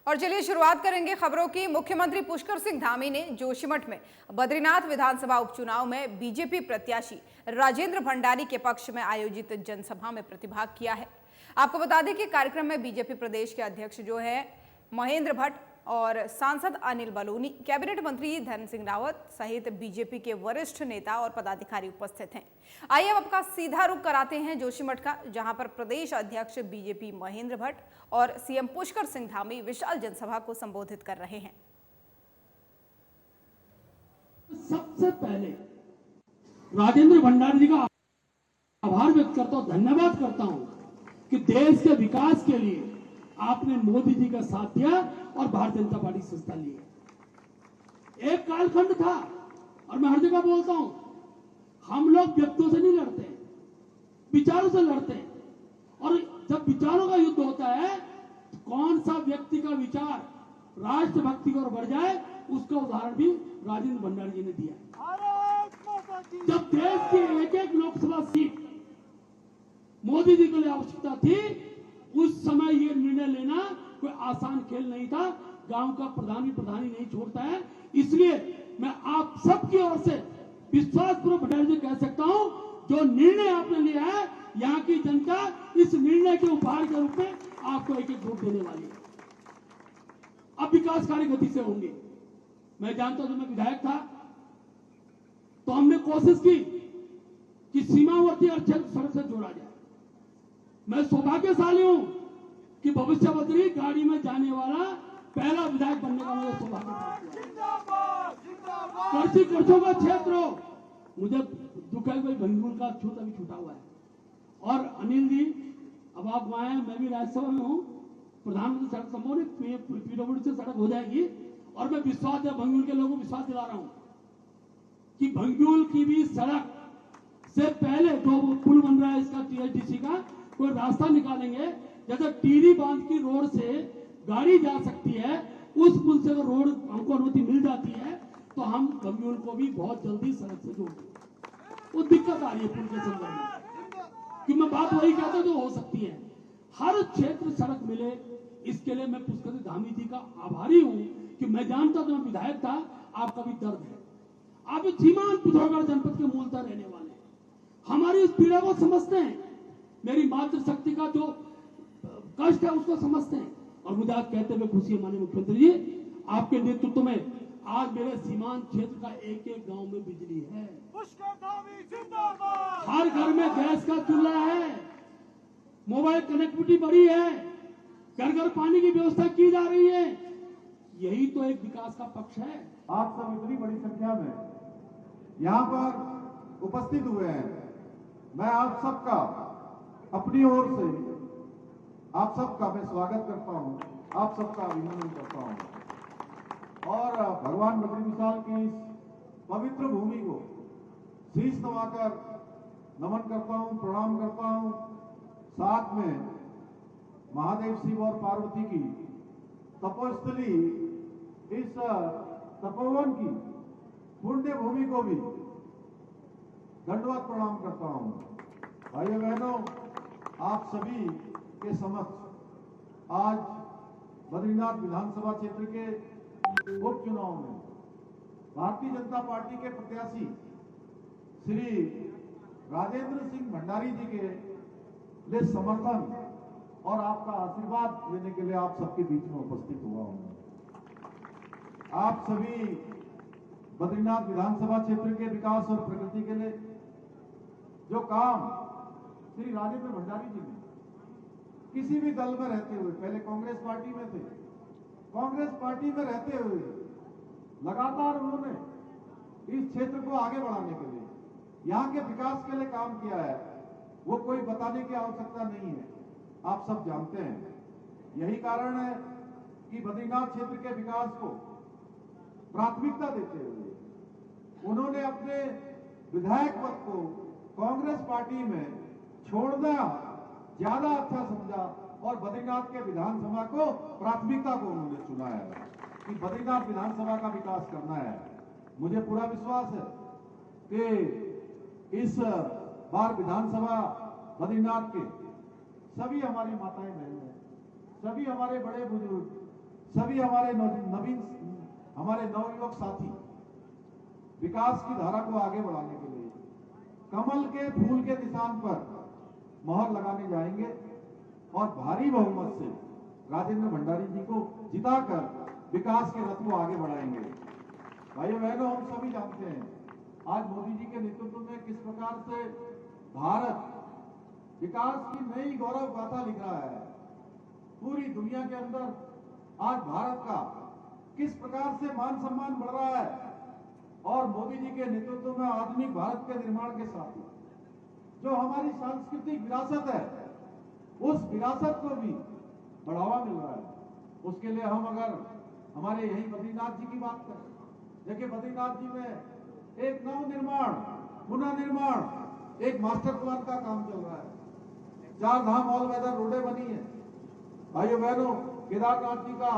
और चलिए शुरुआत करेंगे खबरों की। मुख्यमंत्री पुष्कर सिंह धामी ने जोशीमठ में बद्रीनाथ विधानसभा उपचुनाव में बीजेपी प्रत्याशी राजेंद्र भंडारी के पक्ष में आयोजित जनसभा में प्रतिभाग किया है। आपको बता दें कि कार्यक्रम में बीजेपी प्रदेश के अध्यक्ष जो है महेंद्र भट्ट और सांसद अनिल बलूनी, कैबिनेट मंत्री धन सिंह रावत सहित बीजेपी के वरिष्ठ नेता और पदाधिकारी उपस्थित हैं। आइए अब आपका सीधा रुख कराते हैं जोशीमठ का, जहां पर प्रदेश अध्यक्ष बीजेपी महेंद्र भट्ट और सीएम पुष्कर सिंह धामी विशाल जनसभा को संबोधित कर रहे हैं। सबसे पहले राजेंद्र भंडारी जी का आभार व्यक्त करता हूं, धन्यवाद करता हूं कि देश के विकास के लिए आपने मोदी जी का साथ दिया और भारतीय जनता पार्टी संस्था ली। एक कालखंड था, और मैं हर जगह बोलता हूं, हम लोग व्यक्तियों से नहीं लड़ते, विचारों से लड़ते हैं। और जब विचारों का युद्ध होता है तो कौन सा व्यक्ति का विचार राष्ट्रभक्ति की ओर बढ़ जाए, उसका उदाहरण भी राजेंद्र भंडारी जी ने दिया। जब देश की एक एक लोकसभा सीट मोदी जी के लिए आवश्यकता थी, उस समय ये निर्णय लेना कोई आसान खेल नहीं था। गांव का प्रधानी नहीं छोड़ता है। इसलिए मैं आप सबकी ओर से विश्वासपूर्वक भंडारी जी कह सकता हूं, जो निर्णय आपने लिया है, यहां की जनता इस निर्णय के उपहार के रूप में आपको एक एक वोट देने वाली है। अब विकास कार्य गति से होंगे। मैं जानता हूं, जब मैं विधायक था तो हमने कोशिश की कि सीमावर्ती और क्षेत्र सड़क से जोड़ा जाए। मैं सौभाग्यशाली हूं कि भविष्य बद्री गाड़ी में जाने वाला पहला विधायक बनने का मुझे सौभाग्य प्राप्त हुआ। कृषि कृषकों का क्षेत्र हो, मुझे दुख है, कोई भंगुल का छूत अभी छूटा हुआ है। और अनिल जी, अब आप वहां हैं, मैं भी राज्यसभा में हूं, प्रधानमंत्री सड़क संभव पीडब्ल्यूडी से सड़क हो जाएगी। और मैं विश्वास है, भंगुल के लोगों को विश्वास दिला रहा हूं कि भंगुल की भी सड़क से पहले जो पुल बन रहा है इसका टीएसडीसी का, कोई रास्ता निकालेंगे। जैसे टीरी बांध की रोड से गाड़ी जा सकती है, उस पुल से अगर रोड हमको अनुमति मिल जाती है तो हम भंगुल को भी बहुत जल्दी सड़क से जोड़ देंगे। वो दिक्कत आ रही है पुल के संदर्भ में, कि मैं बात वही कहता हूं जो हो सकती है। हर क्षेत्र सड़क मिले, इसके लिए मैं पुष्कर सिंह धामी जी का आभारी हूं कि मैं जानता था, मैं विधायक था, आपका भी दर्द है। आप सीमांत पिथौरागढ़ जनपद के मूलतः रहने वाले हैं, हमारी इस पीड़ा को समझते हैं, मेरी मातृशक्ति का जो कष्ट है उसको समझते हैं। और मुझे आज कहते हुए खुशी है माननीय मुख्यमंत्री जी, आपके नेतृत्व में आज मेरे सीमांत क्षेत्र का एक एक गांव में बिजली है, हर घर में गैस का चूल्हा है, मोबाइल कनेक्टिविटी बढ़ी है, घर घर पानी की व्यवस्था की जा रही है। यही तो एक विकास का पक्ष है। आप सब इतनी बड़ी संख्या में यहाँ पर उपस्थित हुए हैं, मैं आप सबका अपनी ओर से आप सबका मैं स्वागत करता हूं, आप सबका अभिनंदन करता हूं। और भगवान बद्री विशाल की इस पवित्र भूमि को शीश नवाकर नमन करता हूं, प्रणाम करता हूं। साथ में महादेव शिव और पार्वती की तपोस्थली, इस तपोवन की पुण्य भूमि को भी दंडवत प्रणाम करता हूं। भाइयों बहनों, आप सभी के समक्ष आज बद्रीनाथ विधानसभा क्षेत्र के उपचुनाव में भारतीय जनता पार्टी के प्रत्याशी श्री राजेंद्र सिंह भंडारी जी के लिए समर्थन और आपका आशीर्वाद लेने के लिए आप सबके बीच में उपस्थित हुआ हूं। आप सभी बद्रीनाथ विधानसभा क्षेत्र के विकास और प्रगति के लिए जो काम श्री राजेंद्र भंडारी जी ने किसी भी दल में रहते हुए, पहले कांग्रेस पार्टी में थे, कांग्रेस पार्टी में रहते हुए लगातार उन्होंने इस क्षेत्र को आगे बढ़ाने के लिए, यहां के विकास के लिए काम किया है, वो कोई बताने की आवश्यकता नहीं है, आप सब जानते हैं। यही कारण है कि बद्रीनाथ क्षेत्र के विकास को प्राथमिकता देते हुए उन्होंने अपने विधायक पद को कांग्रेस पार्टी में छोड़ना ज्यादा अच्छा समझा और बद्रीनाथ के विधानसभा को प्राथमिकता को उन्होंने चुना है कि बद्रीनाथ विधानसभा का विकास करना है। मुझे पूरा विश्वास है कि इस बार विधानसभा बद्रीनाथ के सभी हमारी माताएं बहनें, सभी हमारे बड़े बुजुर्ग, सभी हमारे नवयुवक साथी विकास की धारा को आगे बढ़ाने के लिए कमल के फूल के निशान पर मोहर लगाने जाएंगे और भारी बहुमत से राजेंद्र भंडारी जी को जिताकर विकास के रथ को आगे बढ़ाएंगे। भाइयों बहनों, हम सभी जानते हैं आज मोदी जी के नेतृत्व में किस प्रकार से भारत विकास की नई गौरव गाथा लिख रहा है। पूरी दुनिया के अंदर आज भारत का किस प्रकार से मान सम्मान बढ़ रहा है और मोदी जी के नेतृत्व में आधुनिक भारत के निर्माण के साथ जो हमारी सांस्कृतिक विरासत है उस विरासत को भी बढ़ावा मिल रहा है। उसके लिए हम अगर हमारे यही बद्रीनाथ जी की बात करें, देखिए बद्रीनाथ जी में एक नव निर्माण, पुनः निर्माण, एक मास्टर प्लान का काम चल रहा है। 4 धाम ऑल वेदर रोडें बनी है। भाइयों बहनों, केदारनाथ जी का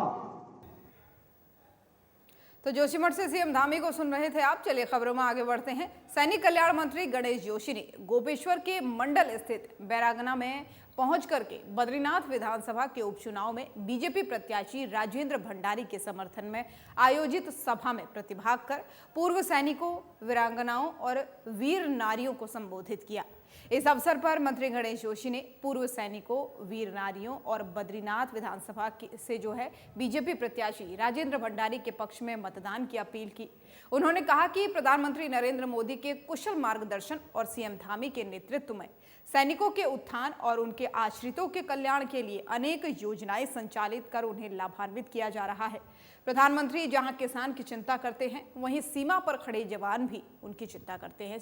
तो जोशीमठ से सीएम धामी को सुन रहे थे आप। चलिए खबरों में आगे बढ़ते हैं। सैनिक कल्याण मंत्री गणेश जोशी ने गोपेश्वर के मंडल स्थित बैरागना में पहुंच करके बद्रीनाथ विधानसभा के उपचुनाव में बीजेपी प्रत्याशी राजेंद्र भंडारी के समर्थन में आयोजित सभा में प्रतिभाग कर पूर्व सैनिकों, वीरांगनाओं और वीर नारियों को संबोधित किया। इस अवसर पर मंत्री गणेश जोशी ने पूर्व सैनिकों, वीर नारियों और बद्रीनाथ विधानसभा से जो है बीजेपी प्रत्याशी राजेंद्र भंडारी के पक्ष में मतदान की अपील की। उन्होंने कहा कि प्रधानमंत्री नरेंद्र मोदी के कुशल मार्गदर्शन और सीएम धामी के नेतृत्व में सैनिकों के उत्थान और उनके आश्रितों के कल्याण के लिए अनेक योजनाएं संचालित कर उन्हें लाभान्वित किया जा रहा है। प्रधानमंत्री जहां किसान की चिंता करते हैं, वहीं सीमा पर खड़े जवान भी उनकी चिंता करते हैं,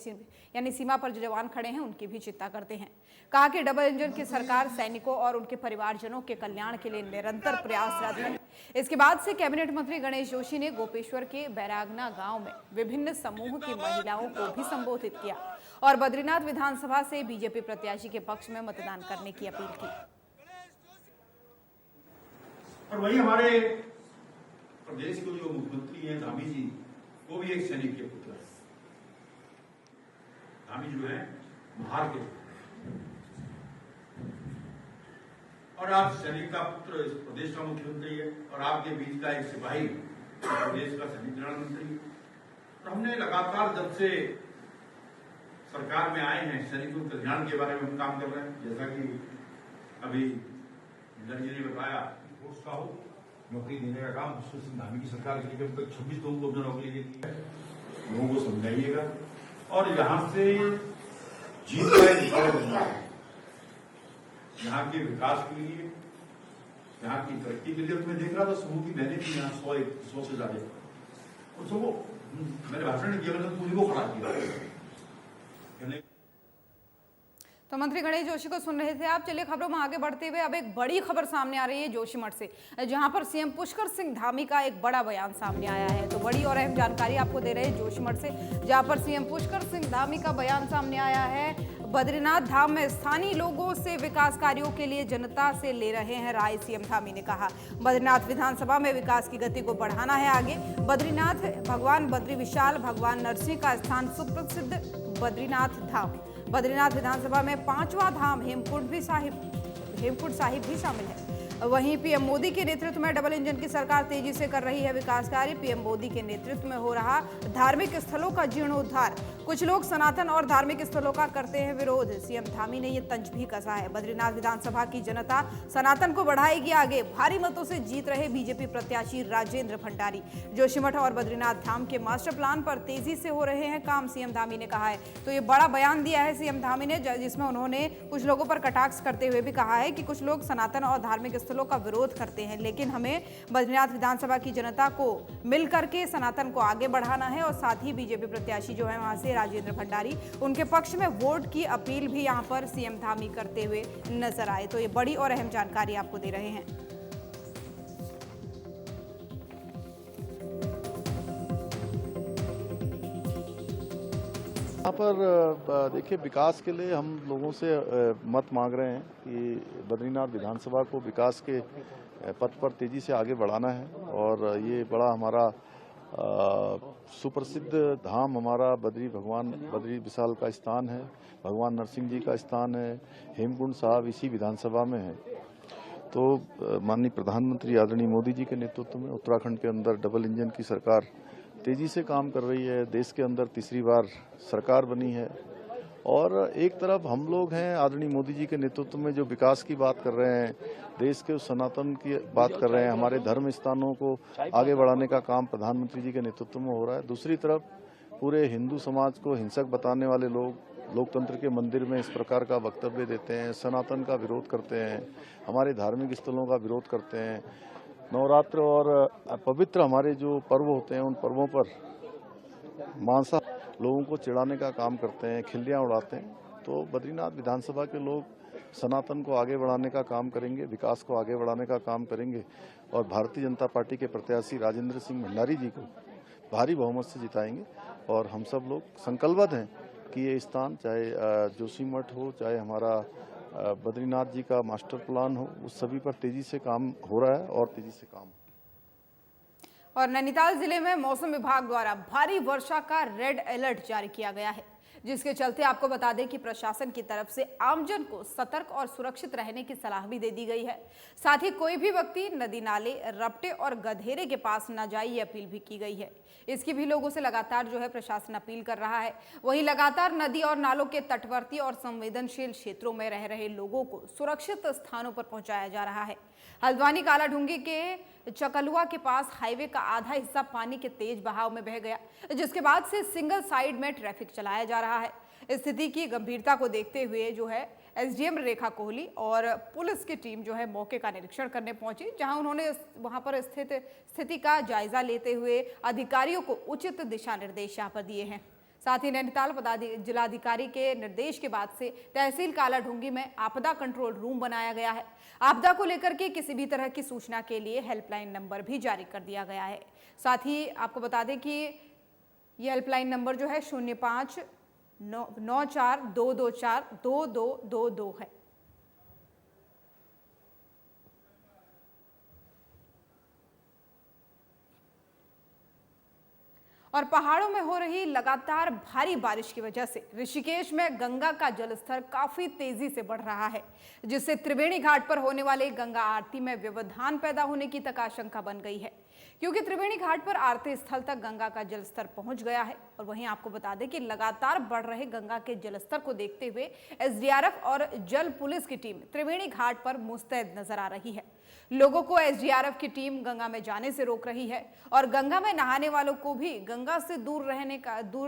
यानी सीमा पर जो जवान खड़े हैं उनकी भी चिंता करते हैं। कहा कि डबल इंजन की सरकार सैनिकों और उनके परिवारजनों के कल्याण के लिए निरंतर प्रयासरत है। इसके बाद से कैबिनेट मंत्री गणेश जोशी ने गोपेश्वर के बैरागना गांव में विभिन्न समूह की महिलाओं को भी संबोधित किया और बद्रीनाथ विधानसभा से बीजेपी प्रत्याशी के पक्ष में मतदान करने की अपील की। और वही हमारे प्रदेश के जो मुख्यमंत्री हैं धामी जी, वो भी एक सैनिक के पुत्र है। धामी जो है महार के, और आप सैनिक का पुत्र इस प्रदेश का मुख्यमंत्री है और आपके बीच का एक सिपाही प्रदेश का सैनिक कल्याण मंत्री है। तो हमने लगातार जब से सरकार में आए हैं सैनिकों के कल्याण के बारे में हम काम कर रहे हैं। जैसा कि अभी इंदर जी ने बताया, पोस्ट का हो नौकरी देने का काम पुष्कर सिंह धामी की सरकार के लिए 26 लोगों को अपनी नौकरी देती है। लोगों को समझाइएगा और यहाँ से जीत का निकाल बनना है। यहाँ के विकास के लिए, यहाँ की तरक्की के लिए। मैं देख रहा था समूह की बहनें थी यहाँ 100 से ज्यादा, और सबको मैंने भाषण नहीं किया, मैंने पूरी को खड़ा किया। तो मंत्री गणेश जोशी को सुन रहे थे आप। चलिए खबरों में आगे बढ़ते हुए अब एक बड़ी खबर सामने आ रही है जोशीमठ से, जहां पर सीएम पुष्कर सिंह धामी का एक बड़ा बयान सामने आया है। तो बड़ी और अहम जानकारी आपको दे रहे हैं जोशीमठ से, जहां पर सीएम पुष्कर सिंह धामी का बयान सामने आया है। बद्रीनाथ धाम में स्थानीय लोगों से विकास कार्यों के लिए जनता से ले रहे हैं राय, सीएम धामी ने कहा। बद्रीनाथ विधानसभा में विकास की गति को बढ़ाना है आगे। बद्रीनाथ भगवान बद्री विशाल, भगवान नरसिंह का स्थान सुप्रसिद्ध बद्रीनाथ धाम। बद्रीनाथ विधानसभा में 5वां धाम हेमकुंड साहिब भी शामिल है। वहीं पीएम मोदी के नेतृत्व में डबल इंजन की सरकार तेजी से कर रही है विकास कार्य। पीएम मोदी के नेतृत्व में हो रहा धार्मिक स्थलों का जीर्णोद्धार। कुछ लोग सनातन और धार्मिक स्थलों का करते हैं विरोध, सीएम धामी ने ये तंज भी कसा है। बद्रीनाथ विधानसभा की जनता सनातन को बढ़ाएगी आगे। भारी मतों से जीत रहे बीजेपी प्रत्याशी राजेंद्र भंडारी। जोशीमठ और बद्रीनाथ धाम के मास्टर प्लान पर तेजी से हो रहे हैं काम, सीएम धामी ने कहा है। तो ये बड़ा बयान दिया है सीएम धामी ने, जिसमें उन्होंने कुछ लोगों पर कटाक्ष करते हुए भी कहा है कि कुछ लोग सनातन और धार्मिक स्थलों का विरोध करते हैं, लेकिन हमें बद्रीनाथ विधानसभा की जनता को मिलकर के सनातन को आगे बढ़ाना है। और साथ ही बीजेपी प्रत्याशी जो है वहां से राजेंद्र भंडारी, उनके पक्ष में वोट की अपील भी यहां पर सीएम धामी करते हुए नजर आए। तो ये बड़ी और अहम जानकारी आपको दे रहे हैं। यहाँ पर देखिए, विकास के लिए हम लोगों से मत मांग रहे हैं कि बद्रीनाथ विधानसभा को विकास के पथ पर तेजी से आगे बढ़ाना है। और ये बड़ा हमारा सुप्रसिद्ध धाम हमारा बद्री विशाल का स्थान है, भगवान नरसिंह जी का स्थान है, हेमकुंड साहब इसी विधानसभा में है। तो माननीय प्रधानमंत्री आदरणीय मोदी जी के नेतृत्व में उत्तराखंड के अंदर डबल इंजन की सरकार तेजी से काम कर रही है। देश के अंदर तीसरी बार सरकार बनी है और एक तरफ हम लोग हैं आदरणीय मोदी जी के नेतृत्व में जो विकास की बात कर रहे हैं, देश के सनातन की बात कर रहे हैं, हमारे धर्म स्थानों को आगे बढ़ाने का काम प्रधानमंत्री जी के नेतृत्व में हो रहा है। दूसरी तरफ पूरे हिंदू समाज को हिंसक बताने वाले लोग लोकतंत्र के मंदिर में इस प्रकार का वक्तव्य देते हैं, सनातन का विरोध करते हैं, हमारे धार्मिक स्थलों का विरोध करते हैं। नवरात्र और पवित्र हमारे जो पर्व होते हैं उन पर्वों पर मांसा लोगों को चिढ़ाने का काम करते हैं, खिल्लियाँ उड़ाते हैं। तो बद्रीनाथ विधानसभा के लोग सनातन को आगे बढ़ाने का काम करेंगे, विकास को आगे बढ़ाने का काम करेंगे और भारतीय जनता पार्टी के प्रत्याशी राजेंद्र सिंह भंडारी जी को भारी बहुमत से जिताएंगे। और हम सब लोग संकल्पबद्ध हैं कि ये स्थान चाहे जोशीमठ हो, चाहे हमारा बद्रीनाथ जी का मास्टर प्लान हो, उस सभी पर तेजी से काम हो रहा है और तेजी से काम। और नैनीताल जिले में मौसम विभाग द्वारा भारी वर्षा का रेड अलर्ट जारी किया गया है, जिसके चलते आपको बता दें कि प्रशासन की तरफ से आमजन को सतर्क और सुरक्षित रहने की सलाह भी दे दी गई है। साथ ही कोई भी व्यक्ति नदी नाले, रपटे और गधेरे के पास न जाए, ये अपील भी की गई है। इसकी भी लोगों से लगातार जो है प्रशासन अपील कर रहा है। वहीं लगातार नदी और नालों के तटवर्ती और संवेदनशील क्षेत्रों में रह रहे लोगों को सुरक्षित स्थानों पर पहुंचाया जा रहा है। हल्द्वानी कालाढूंगी के चकलुआ के पास हाईवे का आधा हिस्सा पानी के तेज बहाव में बह गया, जिसके बाद से सिंगल साइड में ट्रैफिक चलाया जा रहा है। स्थिति की गंभीरता को देखते हुए जो है एसडीएम रेखा कोहली और पुलिस की टीम जो है मौके का निरीक्षण करने पहुंची, जहां उन्होंने वहां पर स्थित स्थिति का जायजा लेते हुए अधिकारियों को उचित दिशा निर्देश यहाँ पर दिए हैं। साथ ही नैनीताल जिलाधिकारी के निर्देश के बाद से तहसील कालाढूंगी में आपदा कंट्रोल रूम बनाया गया है। आपदा को लेकर के किसी भी तरह की सूचना के लिए हेल्पलाइन नंबर भी जारी कर दिया गया है। साथ ही आपको बता दें कि ये हेल्पलाइन नंबर जो है 0594224222 है। और पहाड़ों में हो रही लगातार भारी बारिश की वजह से ऋषिकेश में गंगा का जलस्तर काफी तेजी से बढ़ रहा है, जिससे त्रिवेणी घाट पर होने वाले गंगा आरती में व्यवधान पैदा होने की तक आशंका बन गई है, क्योंकि त्रिवेणी घाट पर आरती स्थल तक गंगा का जलस्तर पहुंच गया है। और वहीं आपको बता दें कि लगातार बढ़ रहे गंगा के जलस्तर को देखते हुए एसडीआरएफ और जल पुलिस की टीम त्रिवेणी घाट पर मुस्तैद नजर आ रही है। लोगों को एसडीआरएफ की टीम गंगा में जाने से रोक रही है और गंगा में नहाने वालों को भी गंगा से दूर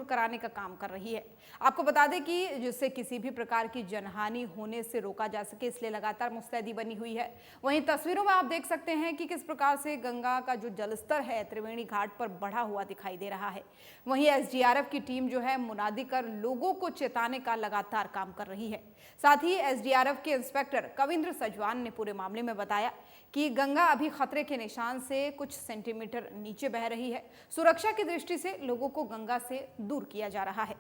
कराने का काम कर रही है। आपको बता दें कि जिससे किसी भी प्रकार की जनहानि होने से रोका जा सके, इसलिए लगातार मुस्तैदी बनी हुई है। वहीं तस्वीरों में आप देख सकते हैं कि किस प्रकार से गंगा का जो जलस्तर है त्रिवेणी घाट पर बढ़ा हुआ दिखाई दे रहा है। वहीं एसडीआरएफ की टीम जो है मुनादी कर लोगों को चेताने का लगातार काम कर रही है। साथ ही एसडीआरएफ के इंस्पेक्टर कविंद्र सजवान ने पूरे मामले में बताया कि गंगा अभी खतरे के निशान से कुछ सेंटीमीटर नीचे बह रही है। सुरक्षा की दृष्टि से लोगों को गंगा से दूर किया जा रहा है।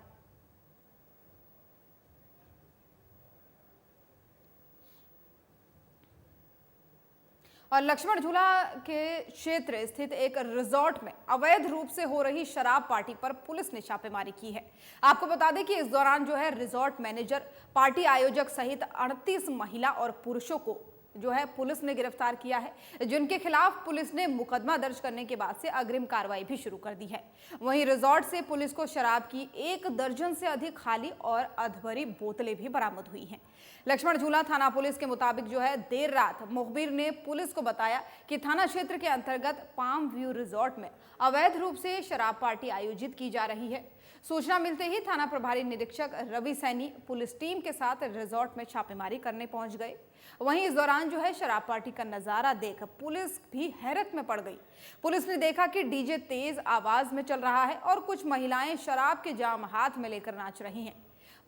और लक्ष्मण झूला के क्षेत्र स्थित एक रिजॉर्ट में अवैध रूप से हो रही शराब पार्टी पर पुलिस ने छापेमारी की है। आपको बता दें कि इस दौरान जो है रिजॉर्ट मैनेजर, पार्टी आयोजक सहित 38 महिला और पुरुषों को जो है पुलिस ने गिरफ्तार किया है, जिनके खिलाफ पुलिस ने मुकदमा दर्ज करने के बाद से अग्रिम कार्रवाई भी शुरू कर दी है। वहीं रिजॉर्ट से पुलिस को शराब की 1 दर्जन से अधिक खाली और अधभरी बोतलें भी बरामद हुई हैं। लक्ष्मण झूला थाना पुलिस के मुताबिक जो है देर रात मुखबिर ने पुलिस को बताया कि थाना क्षेत्र के अंतर्गत पाम व्यू रिजॉर्ट में अवैध रूप से शराब पार्टी आयोजित की जा रही है। सूचना मिलते ही थाना प्रभारी निरीक्षक रवि सैनी पुलिस टीम के साथ रिजॉर्ट में छापेमारी करने पहुंच गए। वहीं इस दौरान जो है शराब पार्टी का नजारा देख पुलिस भी हैरत में पड़ गई। पुलिस ने देखा कि डीजे तेज आवाज में चल रहा है और कुछ महिलाएं शराब के जाम हाथ में लेकर नाच रही हैं।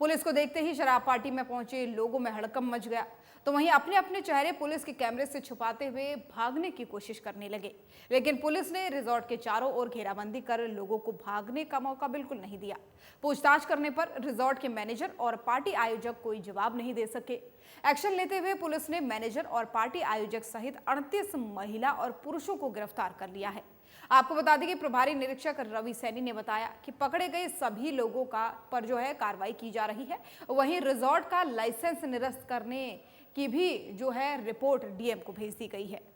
पुलिस को देखते ही शराब पार्टी में पहुंचे लोगों में हड़कंप मच गया, तो वहीं अपने अपने चेहरे पुलिस के कैमरे से छुपाते हुए भागने की कोशिश करने लगे। लेकिन पुलिस ने रिजॉर्ट के चारों ओर घेराबंदी कर लोगों को भागने का मौका बिल्कुल नहीं दिया। पूछताछ करने पर रिजॉर्ट के मैनेजर और पार्टी आयोजक कोई जवाब नहीं दे सके। एक्शन लेते हुए पुलिस ने मैनेजर और पार्टी आयोजक सहित 38 महिला और पुरुषों को गिरफ्तार कर लिया है। आपको बता दें कि प्रभारी निरीक्षक रवि सैनी ने बताया कि पकड़े गए सभी लोगों पर जो है कार्रवाई की जा रही है। वहीं रिजॉर्ट का लाइसेंस निरस्त करने की भी जो है रिपोर्ट डीएम को भेज दी गई है।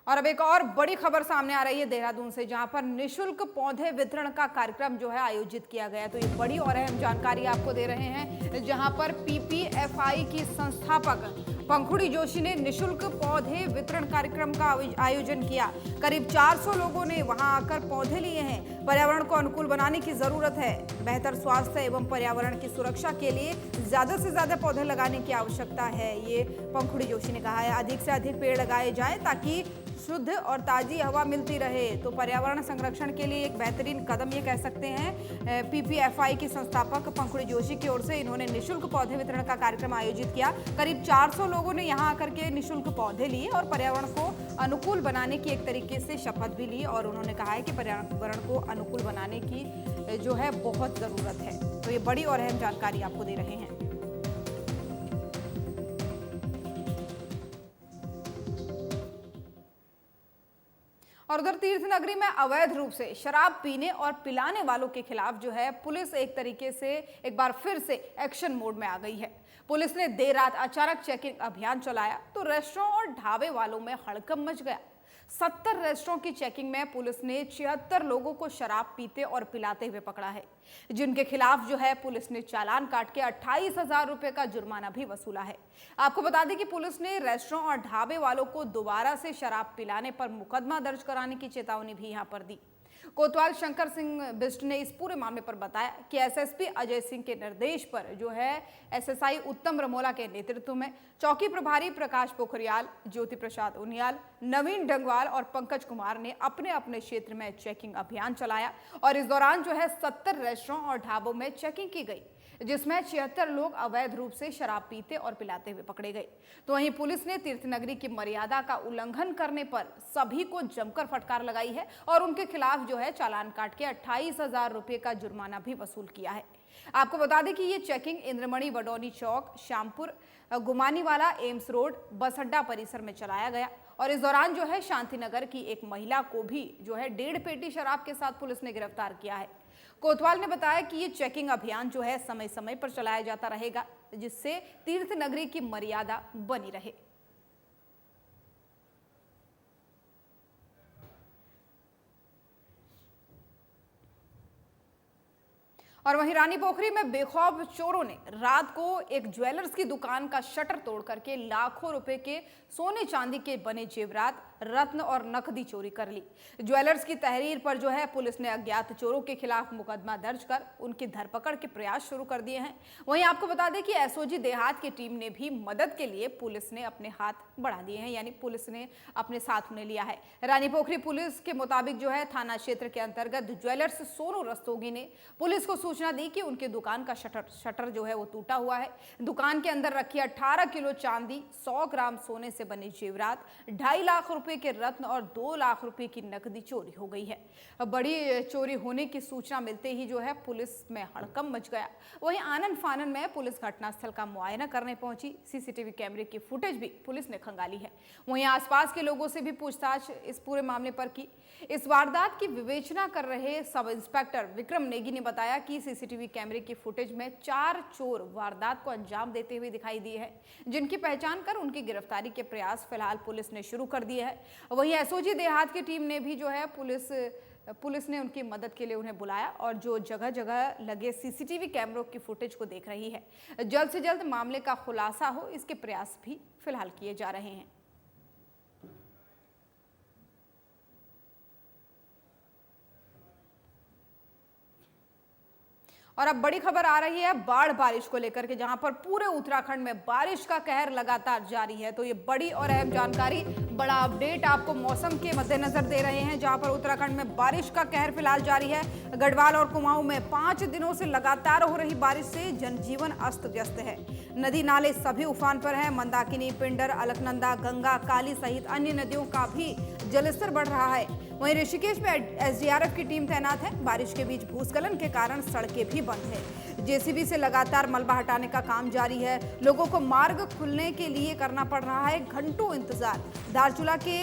और अब एक और बड़ी खबर सामने आ रही है देहरादून से, जहां पर निशुल्क पौधे वितरण का कार्यक्रम जो है आयोजित किया गया। तो ये बड़ी और अहम जानकारी आपको दे रहे हैं, जहां पर पीपीएफआई की संस्थापक पंखुड़ी जोशी ने निशुल्क पौधे वितरण कार्यक्रम का आयोजन किया। करीब 400 लोगों ने वहां आकर पौधे लिए हैं। पर्यावरण को अनुकूल बनाने की जरूरत है। बेहतर स्वास्थ्य एवं पर्यावरण की सुरक्षा के लिए ज्यादा से ज्यादा पौधे लगाने की आवश्यकता है, ये पंखुड़ी जोशी ने कहा है। अधिक से अधिक पेड़ लगाए जाएं ताकि शुद्ध और ताजी हवा मिलती रहे। तो पर्यावरण संरक्षण के लिए एक बेहतरीन कदम ये कह सकते हैं। पीपीएफआई की संस्थापक पंखुड़ी जोशी की ओर से इन्होंने निशुल्क पौधे वितरण का कार्यक्रम आयोजित किया। करीब 400 लोगों ने यहां आकर के निशुल्क पौधे लिए और पर्यावरण को अनुकूल बनाने की एक तरीके से शपथ भी ली। और उन्होंने कहा है कि पर्यावरण को अनुकूल बनाने की जो है बहुत जरूरत है। तो ये बड़ी और अहम जानकारी आपको दे रहे हैं। और उधर तीर्थ नगरी में अवैध रूप से शराब पीने और पिलाने वालों के खिलाफ जो है पुलिस एक तरीके से एक बार फिर से एक्शन मोड में आ गई है। पुलिस ने देर रात अचानक चेकिंग अभियान चलाया तो रेस्टोरेंट और ढाबे वालों में हड़कंप मच गया। 70 रेस्टोरेंट की चेकिंग में पुलिस ने 76 लोगों को शराब पीते और पिलाते हुए पकड़ा है, जिनके खिलाफ जो है पुलिस ने चालान काट के 28,000 रुपए का जुर्माना भी वसूला है। आपको बता दें कि पुलिस ने रेस्टोरेंट और ढाबे वालों को दोबारा से शराब पिलाने पर मुकदमा दर्ज कराने की चेतावनी भी यहां पर दी। कोतवाल शंकर सिंह बिष्ट ने इस पूरे मामले पर बताया कि एसएसपी अजय सिंह के निर्देश पर जो है एसएसआई उत्तम रमोला के नेतृत्व में चौकी प्रभारी प्रकाश पोखरियाल, ज्योति प्रसाद उनियाल, नवीन डंगवाल और पंकज कुमार ने अपने अपने क्षेत्र में चेकिंग अभियान चलाया। और इस दौरान जो है 70 रेस्टोरेंट और ढाबों में चेकिंग की गई, जिसमें 76 लोग अवैध रूप से शराब पीते और पिलाते हुए पकड़े गए। तो वहीं पुलिस ने तीर्थनगरी की मर्यादा का उल्लंघन करने पर सभी को जमकर फटकार लगाई है और उनके खिलाफ जो है चालान काट के 28,000 रुपए का जुर्माना भी वसूल किया है। आपको बता दें कि ये चेकिंग इंद्रमणि बडौनी चौक, श्यामपुर, गुमानीवाला, एम्स रोड, बस अड्डा परिसर में चलाया गया। और इस दौरान जो है शांतिनगर की एक महिला को भी जो है 1.5 पेटी शराब के साथ पुलिस ने गिरफ्तार किया है। कोतवाल ने बताया कि ये चेकिंग अभियान जो है समय समय पर चलाया जाता रहेगा, जिससे तीर्थ नगरी की मर्यादा बनी रहे। और वहीं रानी पोखरी में बेखौफ चोरों ने रात को एक ज्वेलर्स की दुकान का शटर तोड़ करके लाखों रुपए के सोने चांदी के बने जेवरात, रत्न और नकदी चोरी कर ली। ज्वेलर्स की तहरीर पर जो है पुलिस ने अज्ञात चोरों के खिलाफ मुकदमा दर्ज कर उनकी धरपकड़ के प्रयास शुरू कर दिए हैं। वहीं आपको बता दें कि एसओजी देहात की टीम ने भी मदद के लिए पुलिस ने अपने हाथ बढ़ा दिए हैं, यानी पुलिस ने अपने साथ उन्हें लिया है। रानी पोखरी पुलिस के मुताबिक जो है थाना क्षेत्र के अंतर्गत ज्वेलर्स सोनू रस्तोगी ने पुलिस को सूचना दी कि उनकी दुकान का शटर जो है वो टूटा हुआ है। दुकान के अंदर रखी 18 किलो चांदी, 100 ग्राम सोने से बने जेवरात, 2.5 लाख रुपए के रत्न और 2 लाख रुपए की नकदी चोरी हो गई है। बड़ी चोरी होने की सूचना मिलते ही जो है पुलिस में हड़कंप मच गया। वहीं आनन फानन में पुलिस घटनास्थल का मुआयना करने पहुंची। सीसीटीवी कैमरे की फुटेज भी पुलिस ने खंगाली है। वहीं आसपास के लोगों से भी पूछताछ इस पूरे मामले पर की। इस वारदात की विवेचना कर रहे सब इंस्पेक्टर विक्रम नेगी ने बताया कि सीसीटीवी कैमरे की फुटेज में 4 चोर वारदात को अंजाम देते हुए दिखाई दिए हैं, जिनकी पहचान कर उनकी गिरफ्तारी के प्रयास फिलहाल पुलिस ने शुरू कर दिए हैं। वहीं एसओजी देहात की टीम ने भी जो है पुलिस ने उनकी मदद के लिए उन्हें बुलाया और जो जगह जगह लगे सीसीटीवी कैमरों की फुटेज को देख रही है। जल्द से जल्द मामले का खुलासा हो, इसके प्रयास भी फिलहाल किए जा रहे हैं। और अब बड़ी खबर आ रही है बाढ़ बारिश को लेकर के, जहां पर पूरे उत्तराखंड में बारिश का कहर लगातार जारी है। तो ये बड़ी और अहम जानकारी, बड़ा अपडेट आपको मौसम के मद्देनजर दे रहे हैं, जहां पर उत्तराखंड में बारिश का कहर फिलहाल जारी है। गढ़वाल और कुमाऊं में 5 दिनों से लगातार हो रही बारिश से जनजीवन अस्त व्यस्त है। नदी नाले सभी उफान पर है। मंदाकिनी, पिंडर, अलकनंदा, गंगा, काली सहित अन्य नदियों का भी जलस्तर बढ़ रहा है। वहीं ऋषिकेश में एसडीआरएफ की टीम तैनात है। बारिश के बीच भूस्खलन के कारण सड़कें भी बंद है। जेसीबी से लगातार मलबा हटाने का काम जारी है। लोगों को मार्ग खुलने के लिए करना पड़ रहा है घंटों इंतजार। धारचूला के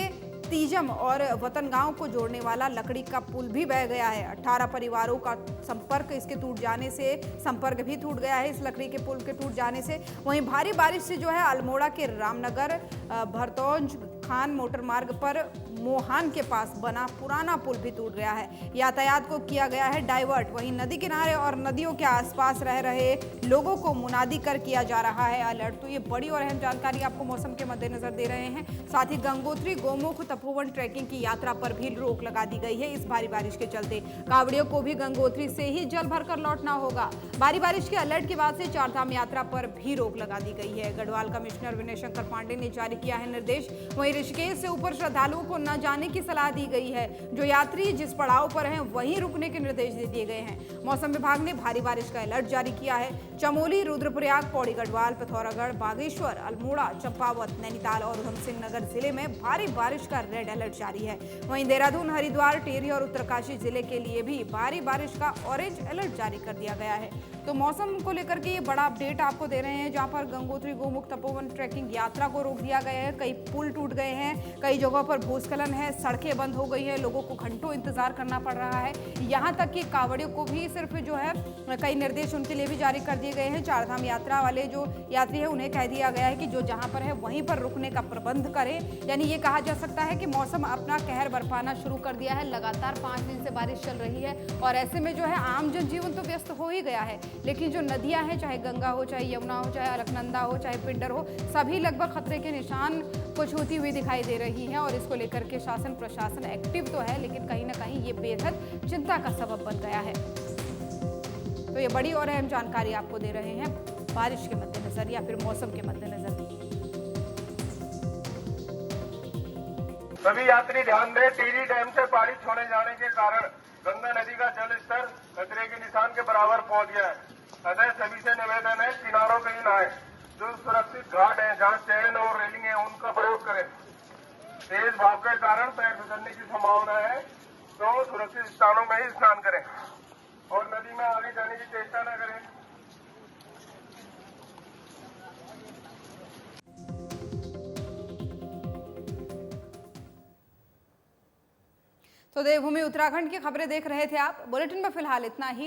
तीजम और वतन गांव को जोड़ने वाला लकड़ी का पुल भी बह गया है। 18 परिवारों का संपर्क भी टूट गया है इस लकड़ी के पुल के टूट जाने से। वहीं भारी बारिश से जो है अल्मोड़ा के रामनगर भरतौंज खान मोटर मार्ग पर मोहान के पास बना पुराना पुल भी टूट गया है। यातायात को किया गया है डाइवर्ट। वहीं नदी किनारे और नदियों के आसपास रह रहे लोगों को मुनादी कर किया जा रहा है अलर्ट। तो ये बड़ी और अहम जानकारी आपको मौसम के मद्देनजर दे रहे हैं। साथ ही गंगोत्री गोमुख तपोवन ट्रैकिंग की यात्रा पर भी रोक लगा दी गई है इस भारी बारिश के चलते। कांवड़ियों को भी गंगोत्री से ही जल भरकर लौटना होगा। भारी बारिश के अलर्ट के बाद से चारधाम यात्रा पर भी रोक लगा दी गई है। गढ़वाल कमिश्नर विनय शंकर पांडे ने जारी किया है निर्देश। वहीं ऋषिकेश से ऊपर श्रद्धालुओं को न जाने की सलाह दी गई है। जो यात्री जिस पड़ाव पर हैं वहीं रुकने के निर्देश दे दिए गए हैं। मौसम विभाग ने भारी बारिश का अलर्ट जारी किया है। चमोली, रुद्रप्रयाग, पौड़ी गढ़वाल, पिथौरागढ़, बागेश्वर, अल्मोड़ा, चंपावत, नैनीताल और उधमसिंह नगर जिले में भारी बारिश का रेड अलर्ट जारी है। वहीं देहरादून, हरिद्वार, टिहरी और उत्तरकाशी जिले के लिए भी भारी बारिश का ऑरेंज अलर्ट जारी कर दिया गया है। तो मौसम को लेकर के ये बड़ा अपडेट आपको दे रहे हैं, जहां पर गंगोत्री गोमुख तपोवन ट्रैकिंग यात्रा को रोक दिया गया है। कई पुल टूट गए हैं, कई जगहों पर भूस्खलन है, सड़कें बंद हो गई है, लोगों को घंटों इंतजार करना पड़ रहा है। यहां तक कि कांवड़ियों को भी सिर्फ जो है कई निर्देश उनके लिए भी जारी कर दिए गए हैं। चारधाम यात्रा वाले जो यात्री है उन्हें कह दिया गया है कि जो जहां पर है वहीं पर रुकने का प्रबंध करें। यानी ये कहा जा सकता है कि मौसम अपना कहर बरपाना शुरू कर दिया है। लगातार 5 दिन से बारिश चल रही है और ऐसे में जो है आम जनजीवन तो व्यस्त हो ही गया है, लेकिन जो नदियां हैं, चाहे गंगा हो, चाहे यमुना हो, चाहे अलकनंदा हो, चाहे पिंडर हो, सभी लगभग खतरे के निशान को छूती हुई दिखाई दे रही हैं। और इसको लेकर के शासन प्रशासन एक्टिव तो है, लेकिन कहीं ना कहीं ये बेहद चिंता का सबब बन गया है। तो ये बड़ी और अहम जानकारी आपको दे रहे हैं बारिश के मद्देनजर या फिर मौसम के मद्देनजर। सभी यात्री ध्यान दें, टिहरी डैम से पानी छोड़े जाने के कारण गंगा नदी का जल स्तर खतरे के निशान के बराबर पहुंच गया है। अतः सभी से निवेदन है, किनारों पे ही नहाएं। जो सुरक्षित घाट है, जहां चैन और रेलिंग है, उनका प्रयोग करें। तेज भाव के कारण पैर फिसलने की संभावना है, तो सुरक्षित स्थानों में ही स्नान करें और नदी में आगे जाने की चेष्टा न करें। तो देवभूमि उत्तराखंड की खबरें देख रहे थे आप। बुलेटिन में फिलहाल इतना ही।